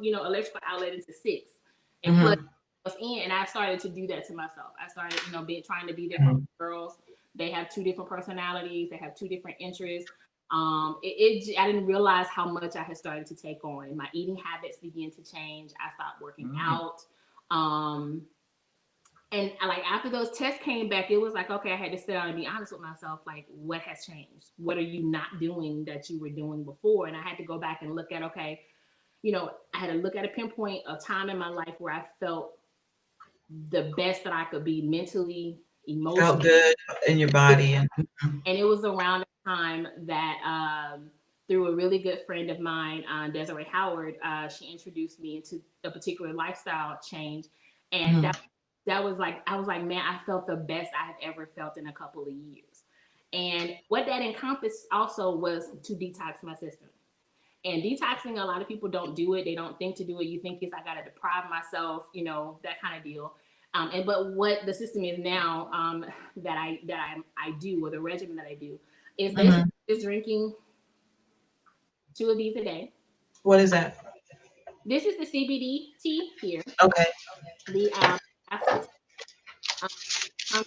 electrical outlet into six and plug Hmm. us in. And I started to do that to myself. I started, trying to be there for my girls. They have two different personalities, they have two different interests. I didn't realize how much I had started to take on. My eating habits began to change. I stopped working out. Um, and like after those tests came back, it was like, okay, I had to sit down and be honest with myself. Like, what has changed? What are you not doing that you were doing before? And I had to go back and look at, okay, I had to look at a pinpoint of time in my life where I felt the best that I could be mentally, Felt emotionally, good in your body. And and it was around the time that through a really good friend of mine, Desiree Howard, she introduced me into a particular lifestyle change, and mhm. that was like I was like, man, I felt the best I have ever felt in a couple of years. And what that encompassed also was to detox my system. And detoxing, a lot of people don't do it. They don't think to do it. You think it's I gotta deprive myself, that kind of deal. But what the system is now, that I do, or the regimen that I do, is basically Mhm. just drinking 2 of these a day. What is that? This is the CBD tea here. Okay. The castor um,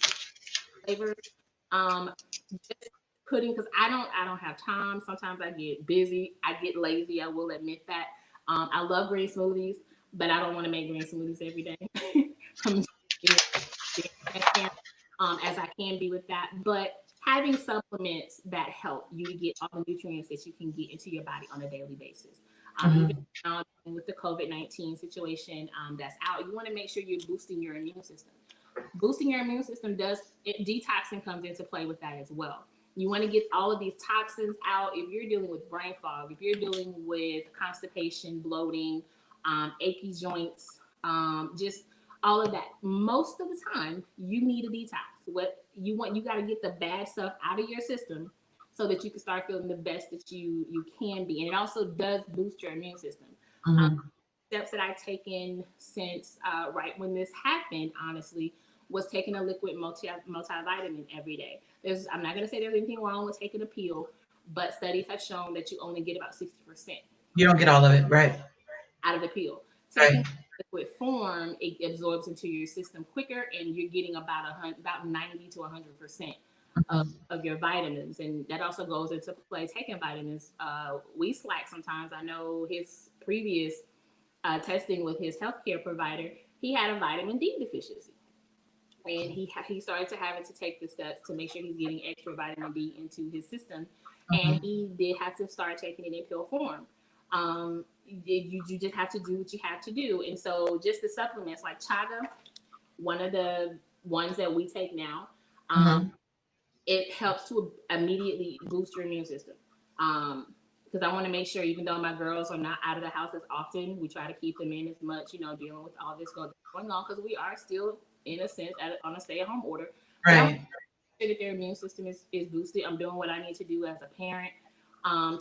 flavors. Um, just putting, because I don't have time. Sometimes I get busy. I get lazy. I will admit that. I love green smoothies, but I don't want to make green smoothies every day. I'm just being transparent as I can be with that. But having supplements that help you to get all the nutrients that you can get into your body on a daily basis. Even Mhm. now with the COVID-19 situation that's out, you want to make sure you're boosting your immune system. Boosting your immune system detoxing comes into play with that as well. You want to get all of these toxins out. If you're dealing with brain fog, if you're dealing with constipation, bloating, achy joints, just all of that, most of the time you need a detox. What you got to get the bad stuff out of your system so that you can start feeling the best that you can be. And it also does boost your immune system. um, Mhm. Steps that I've taken since right when this happened, honestly, was taking a liquid multivitamin every day. I'm not going to say there's anything wrong with taking a pill, but studies have shown that you only get about 60% You don't get all of it, right? out of the pill. Right. Taking liquid form, it absorbs into your system quicker, and you're getting about 90 to 100% Mhm. of your vitamins, and that also goes into play. Taking vitamins, we slack sometimes. I know his previous testing with his healthcare provider, he had a vitamin D deficiency, and he started to having to take the steps to make sure he's getting extra vitamin D into his system, and Mhm. he did have to start taking it in pill form. You just have to do what you have to do, and so just the supplements like chaga, one of the ones that we take now, um, Mhm. it helps to immediately boost your immune system. Because I want to make sure, even though my girls are not out of the house as often, we try to keep them in as much, dealing with all this going on, because we are still, in a sense, on a stay-at-home order. But I want Right. to make sure that their immune system is boosted. I'm doing what I need to do as a parent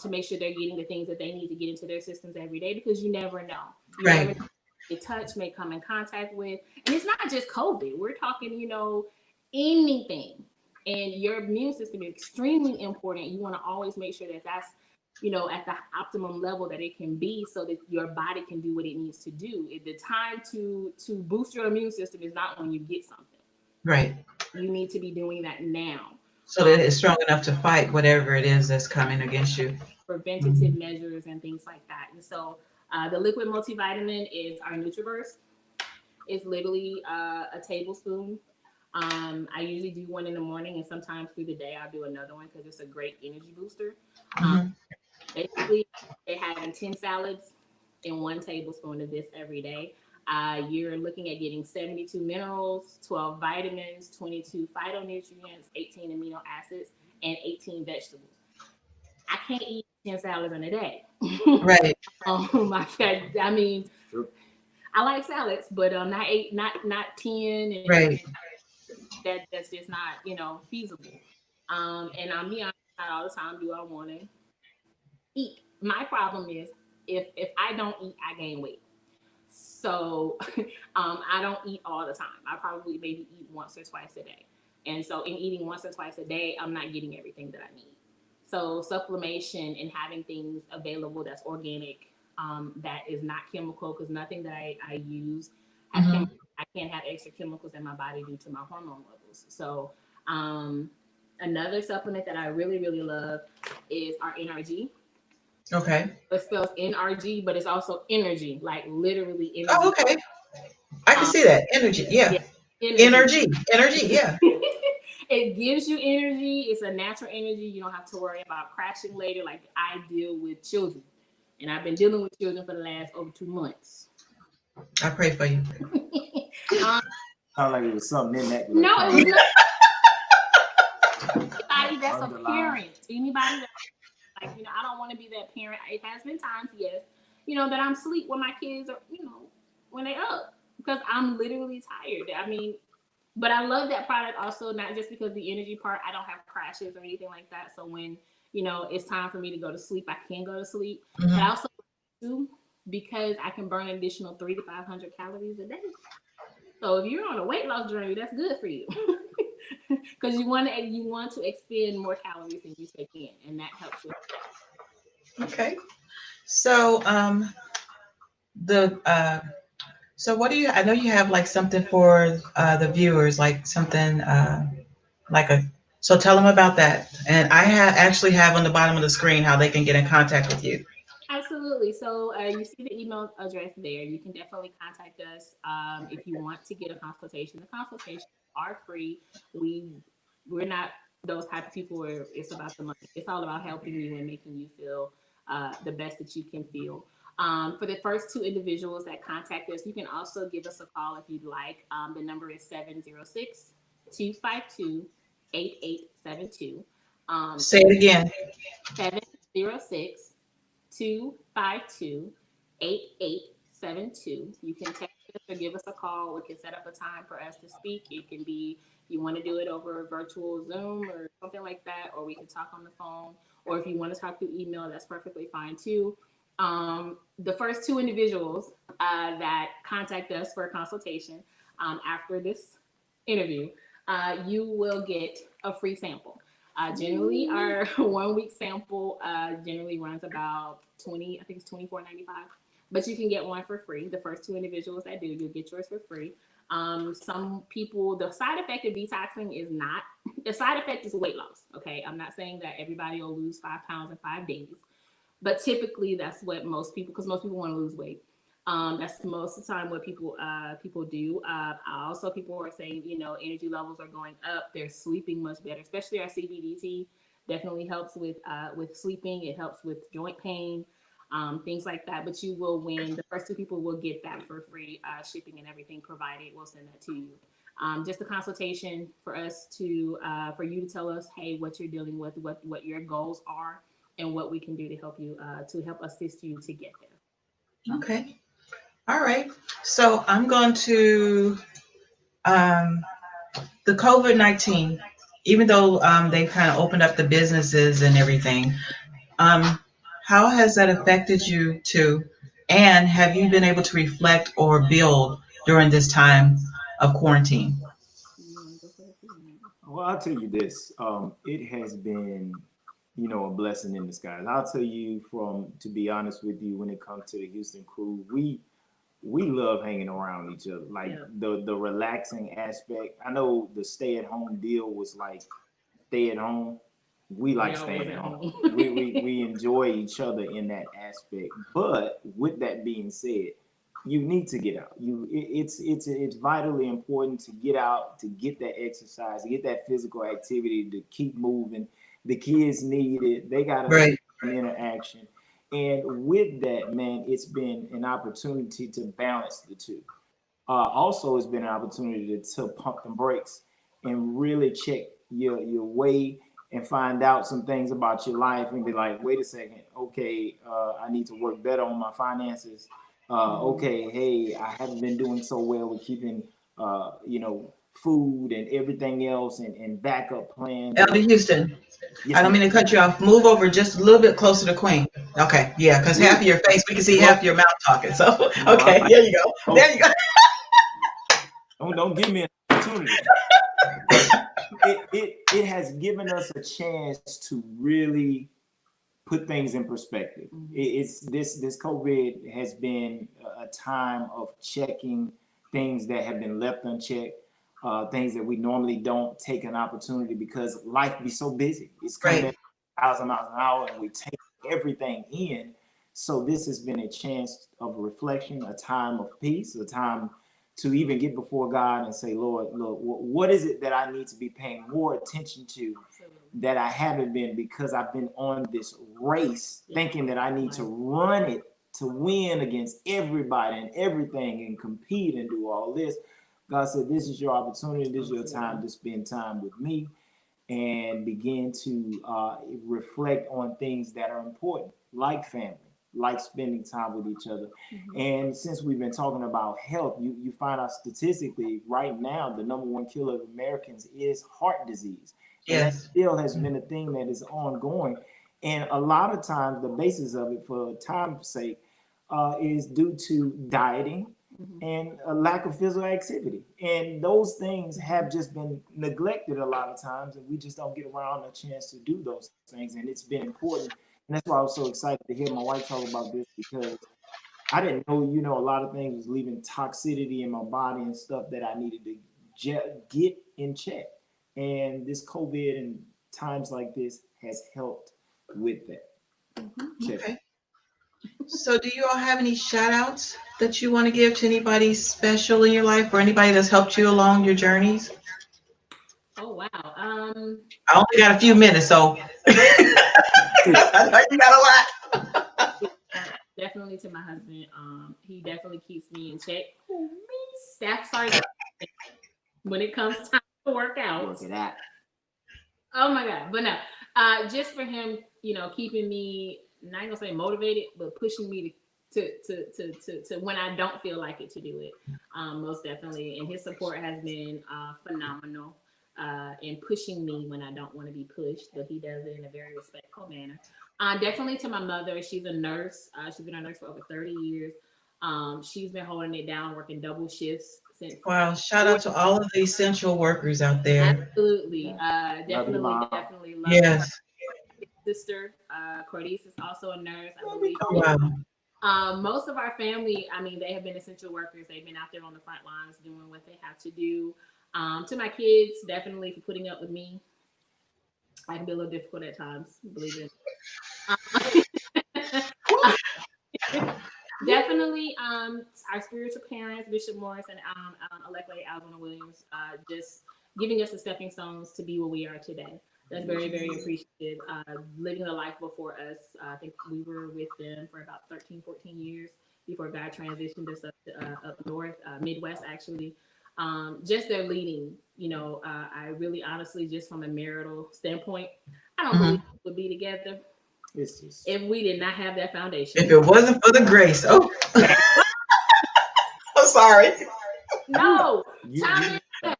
to make sure they're getting the things that they need to get into their systems every day, because you never know. You never know Right. a touch may come in contact with. And it's not just COVID. We're talking, anything. And your immune system is extremely important. You want to always make sure that that's, at the optimum level that it can be, so that your body can do what it needs to do. The time to boost your immune system is not when you get something. Right. You need to be doing that now. So that it's strong enough to fight whatever it is that's coming against you. Preventative Mhm. measures and things like that. And so the liquid multivitamin is our Nutriverse. It's literally a tablespoon. I usually do one in the morning, and sometimes through the day I'll do another one because it's a great energy booster. Um, Mhm. Basically, they're having 10 salads and 1 tablespoon of this every day. You're looking at getting 72 minerals, 12 vitamins, 22 phytonutrients, 18 amino acids, and 18 vegetables. I can't eat 10 salads in a day. Right. I mean, I like salads, but not eight, not 10, and Right. that's just not feasible. And I'm being honest, not all the time do I want to eat. My problem is if I don't eat, I gain weight. So I don't eat all the time. I probably maybe eat once or twice a day. And so in eating once or twice a day, I'm not getting everything that I need. So supplementation and having things available that's organic, that is not chemical, because nothing that I use has Hmm. chemical. I can't have extra chemicals in my body due to my hormone levels. So um, another supplement that I really, really love is our NRG. Okay. It spells NRG, but it's also energy, like literally Oh, energy. okay. I can Um, see that energy. yeah, Yeah. energy. Energy. Energy. Yeah. It gives you energy. It's a natural energy. You don't have to worry about crashing later. Like I deal with children, and I've been dealing with children for the last over 2 months. I pray for you. um, Sound like it was something in that no, that it came was up not anybody that's a underlying. parent. Anybody that I don't want to be that parent. It has been times, yes, that I'm asleep when my kids are, when they up, because I'm literally tired. I mean, but I love that product also, not just because the energy part. I don't have crashes or anything like that. So when it's time for me to go to sleep, I can go to sleep. But I Hmm. also do because I can burn an additional 300 to 500 calories a day. So if you're on a weight loss journey, that's good for you. Because you want to expend more calories than you take in, and that helps with. Okay. So the so what do you? I know you have like something for the viewers, like something like a. So tell them about that. And I actually have on the bottom of the screen how they can get in contact with you. Absolutely. So you see the email address there. You can definitely contact us if you want to get a consultation. The consultations are free. We we're not those type of people where it's about the money. It's all about helping you and making you feel the best that you can feel. For the first two individuals that contact us, you can also give us a call if you'd like. The number is 706-252-8872. Say it again. 706-252-8872. You can text us or give us a call. We can set up a time for us to speak. It can be you want to do it over a virtual Zoom or something like that, or we can talk on the phone. Or if you want to talk through email, that's perfectly fine too. The first two individuals that contact us for a consultation after this interview, you will get a free sample. Generally, our 1 week sample generally runs about 20. I think it's 24.95. But you can get one for free. The first two individuals that do, you'll get yours for free. Some people, the side effect of detoxing is not the side effect is weight loss. Okay, I'm not saying that everybody will lose 5 pounds in 5 days, but typically that's what most people, because most people want to lose weight. That's most of the time what people do. Also, people are saying energy levels are going up. They're sleeping much better, especially our CBD definitely helps with sleeping. It helps with joint pain, things like that. But you will win. The first two people will get that for free, shipping and everything provided. We'll send that to you. Just a consultation for us to for you to tell us, hey, what you're dealing with, what your goals are, and what we can do to help assist you to get there. Okay. All right. So I'm going to um, the COVID-19. Even though they've kind of opened up the businesses and everything, um, how has that affected you too? And have you been able to reflect or build during this time of quarantine? You want to go first? Well, I'll tell you this. It has been, a blessing in disguise. I'll tell you to be honest with you, when it comes to the Houston crew, we love hanging around each other. Like Yeah. the relaxing aspect. I know the stay at home deal was like stay at home. We We like always staying at at home. home. We enjoy each other in that aspect. But with that being said, you need to get out. It's vitally important to get out, to get that exercise, to get that physical activity, to keep moving. The kids need it. They got a Right. social interaction. And with that, man, it's been an opportunity to balance the two. Also, it's been an opportunity to pump the brakes and really check your way and find out some things about your life and be like, wait a second, okay, I need to work better on my finances. Okay, hey, I haven't been doing so well with keeping, food and everything else and backup plans. Elder Houston, I Yes, don't ma'am. mean to cut you off. Move over just a little bit closer to Queen. Okay, yeah, because half of your face, we can see Well, half your mouth talking. So, I okay, like. there you go. Oh, There you go. don't give me an opportunity. But it has given us a chance to really put things in perspective. It's this COVID has been a time of checking things that have been left unchecked, things that we normally don't take an opportunity because life be so busy. It's coming Right. at 1,000 miles an hour, and we take everything in. So this has been a chance of reflection, a time of peace, a time to even get before God and say, Lord, look, what is it that I need to be paying more attention to that I haven't been because I've been on this race thinking that I need to run it to win against everybody and everything and compete and do all this. God said, this is your opportunity. This is your time to spend time with me and begin to reflect on things that are important, like family, like spending time with each other. And since we've been talking about health, you find out statistically right now, the number one killer of Americans is heart disease. And that Yes. still has been a thing that is ongoing. And a lot of times, the basis of it, for time's sake, is due to dieting and a lack of physical activity. And those things have just been neglected a lot of times, and we just don't get around a chance to do those things. And it's been important. And that's why I was so excited to hear my wife talk about this because I didn't know, a lot of things was leaving toxicity in my body and stuff that I needed to get in check. And this COVID and times like this has helped with that. Check. Okay. So, do you all have any shout outs that you want to give to anybody special in your life or anybody that's helped you along your journeys? Oh wow. I only got a few minutes, so I know you got a lot. Definitely to my husband. He definitely keeps me in check. Staff sergeant when it comes time to work out. Work it out. Oh my god! But no, just for him, keeping me not gonna say motivated, but pushing me to when I don't feel like it to do it. Most definitely, and his support has been phenomenal. In pushing me when I don't want to be pushed, but he does it in a very respectful manner. Definitely to my mother. She's a nurse. She's been a nurse for over 30 years. She's been holding it down, working double shifts since. Wow. Shout out to all of the essential workers out there. Absolutely. Love you, Mom. Definitely love her. Yes. Sister, Cordice is also a nurse, I believe. Wow. Most of our family, I mean, they have been essential workers. They've been out there on the front lines doing what they have to do. To my kids, definitely for putting up with me. I can be a little difficult at times, believe it. Definitely, our spiritual parents, Bishop Morris and elect Lady Alvina Williams, just giving us the stepping stones to be where we are today. That's very, very appreciated. Living the life before us. I think we were with them for about 13, 14 years before God transitioned us up to, up north, Midwest actually. Just their leading, I really honestly, just from a marital standpoint, I don't believe we would be together if we did not have that foundation. If it wasn't for the grace. Oh, I'm sorry. No, You, chime in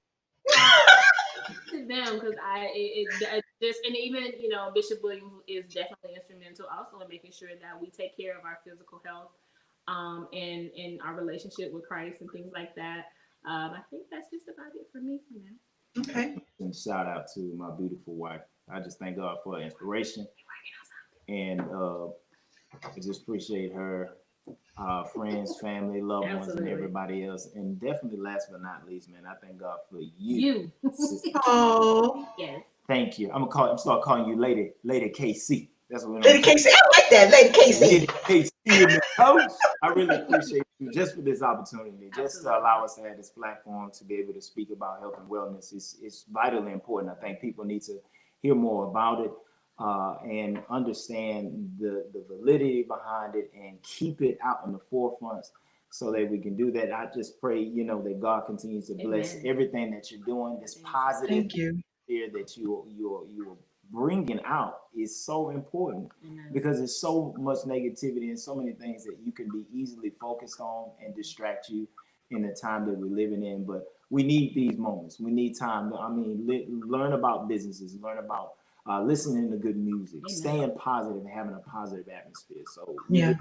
to them because it just, and even Bishop Williams is definitely instrumental also in making sure that we take care of our physical health, and in our relationship with Christ and things like that. I think that's just about it for me for now. Okay. and shout out to my beautiful wife. I just thank God for inspiration, and I just appreciate her, friends, family, loved ones, and Absolutely. everybody else. And definitely, last but not least, man, I thank God for you. You, Sister. Oh, yes. Thank you. I'm start calling you Lady KC. That's what we're Lady gonna Casey, I like that. Lady Lady Casey. KC in the house. I really appreciate you just for this opportunity, just to allow us to have this platform to be able to speak about health and wellness. It's vitally important. I think people need to hear more about it, and understand the validity behind it and keep it out in the forefront so that we can do that. I just pray, that God continues to bless Amen. everything that you're doing. This positive Thank you. fear that you're bringing out is so important, Amen. because there's so much negativity and so many things that you can be easily focused on and distract you in the time that we're living in. But we need these moments. We need time to, learn about businesses, learn about listening to good music, Amen. staying positive, and having a positive atmosphere. So we Yeah. really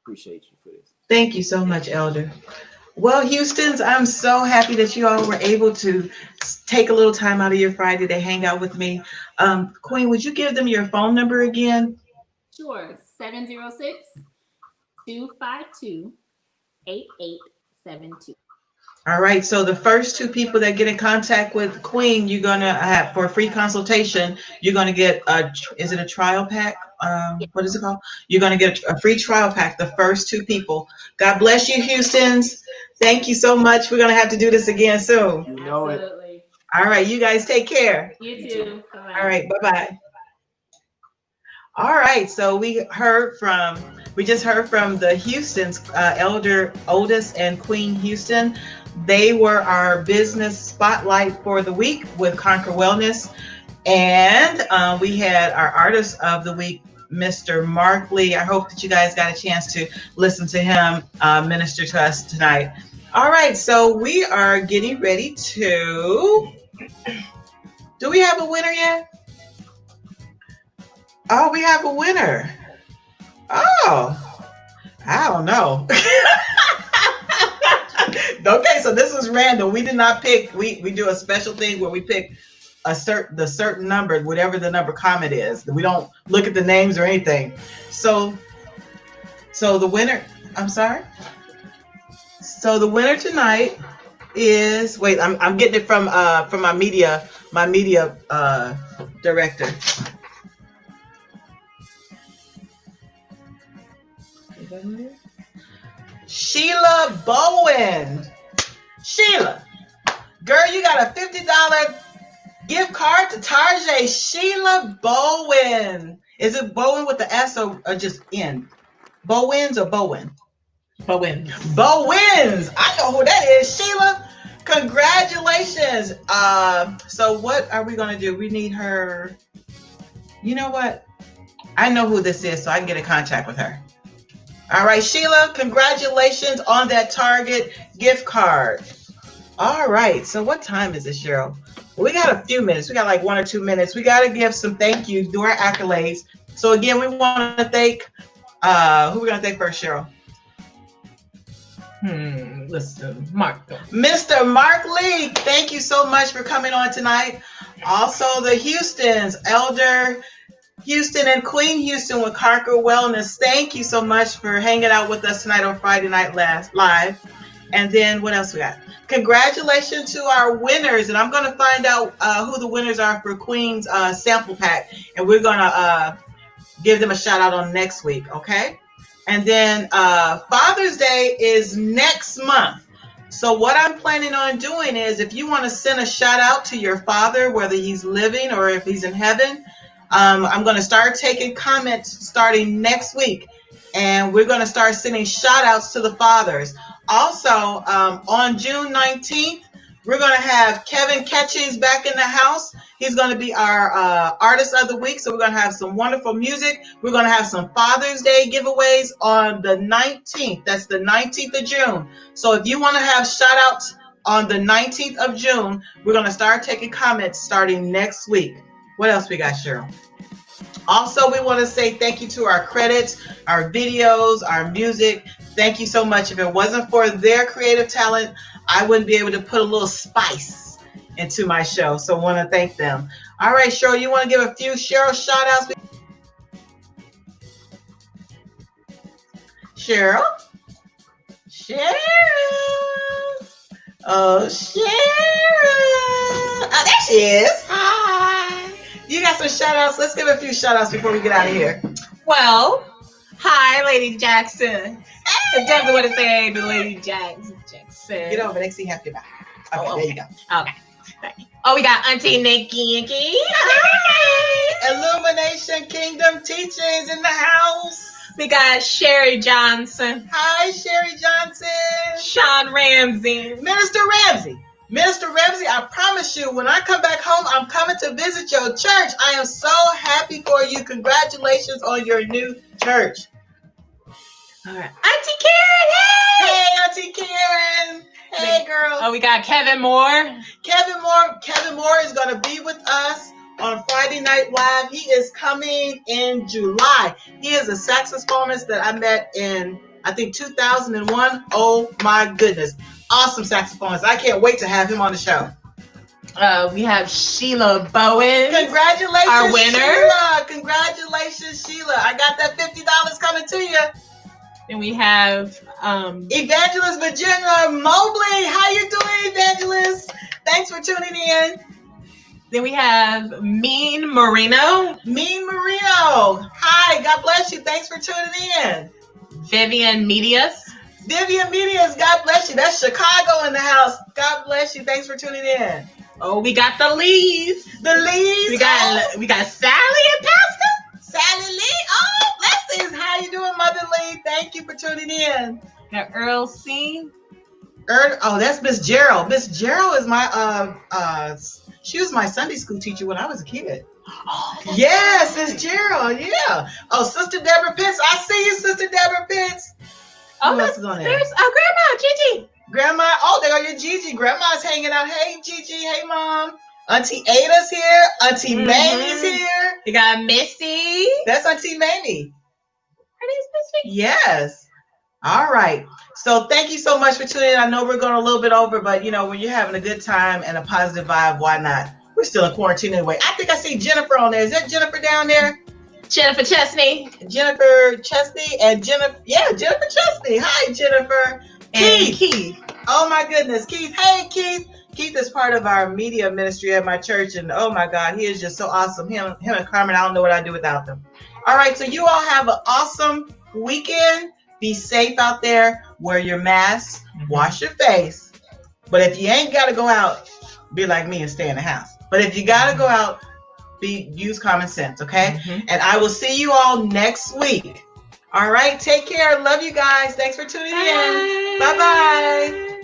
appreciate you for this. Thank you so much, Elder. Well, Houston's, I'm so happy that you all were able to take a little time out of your Friday to hang out with me. Queen, would you give them your phone number again? Sure. 706-252-8872. All right. So the first two people that get in contact with Queen, you're gonna have for a free consultation. You're gonna get is it a trial pack? What is it called? You're gonna get a free trial pack. The first two people. God bless you, Houston's. Thank you so much. We're gonna have to do this again soon. You know it. Absolutely. All right. You guys take care. You You too. too. Bye-bye. All right. Bye bye. All right, so we just heard from the Houstons, Elder Otis and Queen Houston. They were our business spotlight for the week with Conquer Wellness, and we had our artist of the week, Mr. Mark Lee. I hope that you guys got a chance to listen to him minister to us tonight. All right, so we are getting ready to. Do we have a winner yet? Oh, we have a winner. Oh, I don't know. Okay, so this is random. We did not pick. We do a special thing where we pick the certain number, whatever the number comment is. We don't look at the names or anything. So the winner. I'm sorry. So the winner tonight is. Wait, I'm getting it from my media director. Sheila Bowen. Sheila, girl, you got a $50 gift card to Tarjay. Sheila Bowen. Is it Bowen with the S or just N? Bowens or Bowen? Bowen. Bowens. I know who that is. Sheila, congratulations. So what are we going to do? We need her. You know what? I know who this is, so I can get in contact with her. All right, Sheila, congratulations on that Target gift card. All right, so what time is it, Cheryl? We got a few minutes. We got like 1 or 2 minutes. We got to give some thank yous, do our accolades. So again, we want to thank, who we going to thank first, Cheryl? Listen, Mark. Mr. Mark Lee, thank you so much for coming on tonight. Also, the Houstons, Elder Houston and Queen Houston with Conquer Wellness. Thank you so much for hanging out with us tonight on Friday Night Live. And then what else we got? Congratulations to our winners. And I'm going to find out who the winners are for Queen's sample pack. And we're going to give them a shout out on next week. Okay. And then Father's Day is next month. So what I'm planning on doing is if you want to send a shout out to your father, whether he's living or if he's in heaven, I'm going to start taking comments starting next week, and we're going to start sending shout outs to the fathers. Also, on June 19th, we're going to have Kevin Catchings back in the house. He's going to be our artist of the week. So we're going to have some wonderful music. We're going to have some Father's Day giveaways on the 19th. That's the 19th of June. So if you want to have shout outs on the 19th of June, we're going to start taking comments starting next week. What else we got, Cheryl? Also, we want to say thank you to our credits, our videos, our music. Thank you so much. If it wasn't for their creative talent, I wouldn't be able to put a little spice into my show. So I want to thank them. All right, Cheryl, you want to give a few Cheryl shout outs? Cheryl? Oh, Cheryl. Oh, there she is. Hi. You got some shout outs. Let's give a few shout outs before we get out of here. Well, hi, Lady Jackson. I definitely want to say hey to Lady Jackson. Get over it. See happy about. Okay, there you go. Okay. Oh, we got Auntie Nikki. Illumination Kingdom Teachings in the house. We got Sherry Johnson. Hi, Sherry Johnson. Sean Ramsey. Minister Ramsey. Minister Ramsey, I promise you, when I come back home, I'm coming to visit your church. I am so happy for you. Congratulations on your new church. All right. Auntie Karen, hey! Hey, Auntie Karen. Hey, girl. Oh, we got Kevin Moore. Kevin Moore is going to be with us on Friday Night Live. He is coming in July. He is a saxophonist that I met in, I think, 2001. Oh, my goodness. Awesome saxophonist. I can't wait to have him on the show. We have Sheila Bowen. Congratulations, our winner. Sheila. Congratulations, Sheila. I got that $50 coming to you. And we have Evangelist Virginia Mobley. How you doing, Evangelist? Thanks for tuning in. Then we have Mean Marino. Mean Marino. Hi, God bless you. Thanks for tuning in. Vivian Medias. Vivian Medias, God bless you. That's Chicago in the house. God bless you. Thanks for tuning in. Oh, we got the Lees. The Lees. We got Sally and Pastor. Sally Lee. Oh, blessings. How you doing, Mother Lee? Thank you for tuning in. Got Earl C. Oh, that's Miss Gerald. Miss Gerald is my she was my Sunday school teacher when I was a kid. Oh, yes, Miss Gerald. Yeah. Oh, Sister Deborah Pitts. I see you, Sister Deborah Pitts. Oh, Who else is on there? there's Grandma Gigi. Grandma. Oh, there go your Gigi. Grandma's hanging out. Hey, Gigi. Hey, Mom. Auntie Ada's here. Auntie Mamie's here. You got Missy. That's Auntie Mamie. Her name's Missy. Yes. All right. So thank you so much for tuning in. I know we're going a little bit over, but you know, when you're having a good time and a positive vibe, why not? We're still in quarantine anyway. I think I see Jennifer on there. Is that Jennifer down there? Jennifer Chesney. Jennifer Chesney and Jennifer. Yeah, Jennifer Chesney. Hi, Jennifer. And Keith. Oh my goodness. Keith. Hey, Keith. Keith is part of our media ministry at my church. And oh my God, he is just so awesome. Him and Carmen, I don't know what I'd do without them. All right. So you all have an awesome weekend. Be safe out there. Wear your mask. Wash your face. But if you ain't got to go out, be like me and stay in the house. But if you got to go out, use common sense, okay? And I will see you all next week. All right, take care. Love you guys. Thanks for tuning in. Bye-bye.